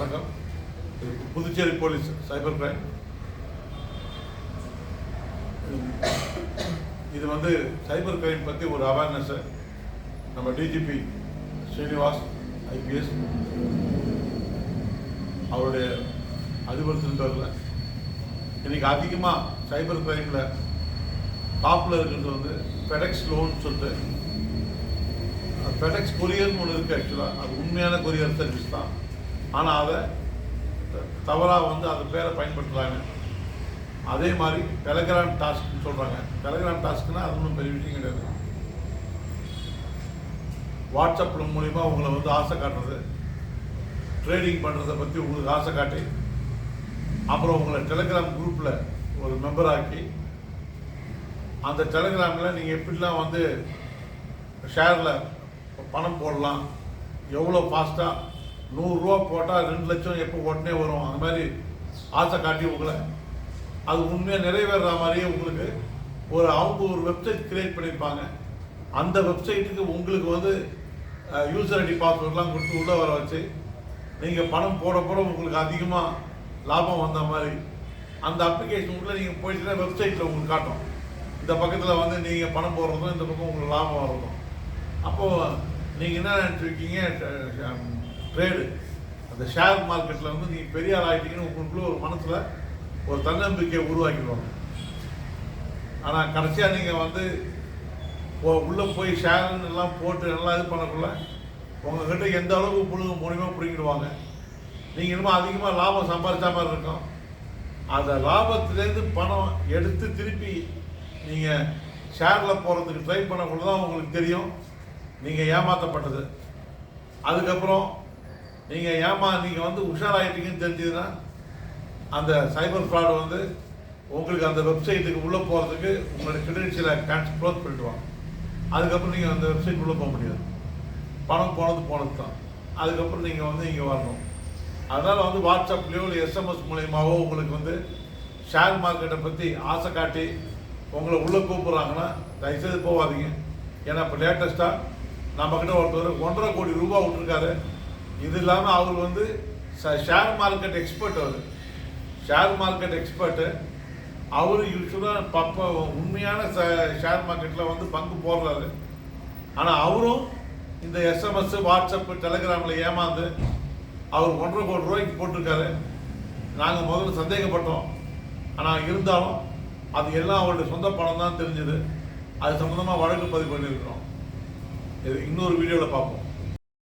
வணக்கம். Puducherry police cyber crime. இது cyber crime பற்றி ஒரு அவேர்னஸ்ஸை நம்ம டிஜிபி ஸ்ரீனிவாஸ் ஐபிஎஸ் அவருடைய அறிவுறுத்தல் இன்னைக்கு அதிகமாக சைபர் கிரைமில் டாப்பில் இருக்கிறது ஃபெடெக்ஸ் லோன் சொல்லிட்டு ஃபெடெக்ஸ் கொரியர்னு ஒன்று இருக்குது. ஆக்சுவலாக அது உண்மையான கொரியர் சர்வீஸ் தான். ஆனால் அதை தவறாக அது பேரை பயன்படுத்துகிறாங்க. அதே மாதிரி டெலகிராம் டாஸ்க்னு சொல்கிறாங்க. டெலகிராம் டாஸ்க்னா அது ஒன்றும் பெரிய விஷயம் கிடையாது. வாட்ஸ்அப்பில் மூலிமா உங்களை ஆசை காட்டுறது, ட்ரேடிங் பண்ணுறதை பற்றி உங்களுக்கு ஆசை காட்டி அப்புறம் உங்களை டெலகிராம் குரூப்பில் ஒரு மெம்பர் ஆக்கி அந்த டெலகிராமில் நீங்கள் எப்படிலாம் ஷேரில் பணம் போடலாம், எவ்வளோ ஃபாஸ்ட்டாக 100 ரூபா போட்டால் 2 லட்சம் எப்போ உடனே வரும், அந்த மாதிரி ஆசை காட்டி உங்களை அது உண்மையாக நிறைவேறுற மாதிரியே உங்களுக்கு அவங்க ஒரு வெப்சைட் கிரியேட் பண்ணியிருப்பாங்க. அந்த வெப்சைட்டுக்கு உங்களுக்கு யூசர் ஐடி பாஸ்வேர்ட்லாம் கொடுத்து உள்ளே வர வச்சு நீங்கள் பணம் போட உங்களுக்கு அதிகமாக லாபம் வந்த மாதிரி அந்த அப்ளிகேஷன் உள்ளே நீங்கள் போயிட்டுனா வெப்சைட்டில் உங்களுக்கு காட்டும். இந்த பக்கத்தில் நீங்கள் பணம் போடுறதும் இந்த பக்கம் உங்களுக்கு லாபம் வர்றதும். அப்போது நீங்கள் என்ன நினச்சிருக்கீங்க, ட்ரேடு அந்த ஷேர் மார்க்கெட்டில் நீங்கள் பெரிய ஆள் ஆகிட்டீங்கன்னு உங்களுக்குள்ள ஒரு மனசில் ஒரு தன்னம்பிக்கையை உருவாக்கிடுவாங்க. ஆனால் கடைசியாக நீங்கள் உள்ளே போய் ஷேர்னு எல்லாம் போட்டு நல்லா இது பண்ணக்குள்ள உங்கள்கிட்ட எந்த அளவுக்கு புழுங்க மூலியமாக பிடிக்கிடுவாங்க. நீங்கள் இன்னும் அதிகமாக லாபம் சம்பாதிச்சா மாதிரி இருக்கும். அந்த லாபத்துலேருந்து பணம் எடுத்து திருப்பி நீங்கள் ஷேரில் போகிறதுக்கு ட்ரை பண்ணக்குள்ள தான் உங்களுக்கு தெரியும் நீங்கள் ஏமாற்றப்பட்டது. அதுக்கப்புறம் நீங்கள் உஷாராகிட்டீங்கன்னு தெரிஞ்சதுன்னா அந்த சைபர் ஃப்ராடு உங்களுக்கு அந்த வெப்சைட்டுக்கு உள்ளே போகிறதுக்கு உங்களுடைய கிரெடென்ஷியலை க்ளோஸ் பண்ணிடுவாங்க. அதுக்கப்புறம் நீங்கள் அந்த வெப்சைட் உள்ளே போக முடியாது. பணம் போனது தான். அதுக்கப்புறம் நீங்கள் இங்கே வரணும். அதனால் வாட்ஸ்அப்லேயோ இல்லை எஸ்எம்எஸ் மூலயமாவோ உங்களுக்கு ஷேர் மார்க்கெட்டை பற்றி ஆசை காட்டி உங்களை உள்ளே கூப்பிட்றாங்கன்னா தயவுசெய்து போகாதீங்க. ஏன்னா இப்போ லேட்டஸ்ட்டாக நம்மக்கிட்ட ஒருத்தர் 1.5 கோடி ரூபா விட்டுருக்காரு. இது இல்லாமல் அவர் share market expert. Share market expert அவர் யூஸ்வலாக உண்மையான ஷேர் மார்க்கெட்டில் பங்கு போடுறாரு. ஆனால் அவரும் இந்த எஸ்எம்எஸ் வாட்ஸ்அப்பு டெலகிராமில் ஏமாந்து அவர் 1.5 கோடி ரூபாய்க்கு போட்டிருக்காரு. நாங்கள் முதல்ல சந்தேகப்பட்டோம். ஆனால் இருந்தாலும் அது எல்லாம் அவருடைய சொந்த பணம் தான் தெரிஞ்சது. அது சம்மந்தமாக வழக்கு பதிவு பண்ணியிருக்கிறோம். இது இன்னொரு வீடியோவில் பார்ப்போம்.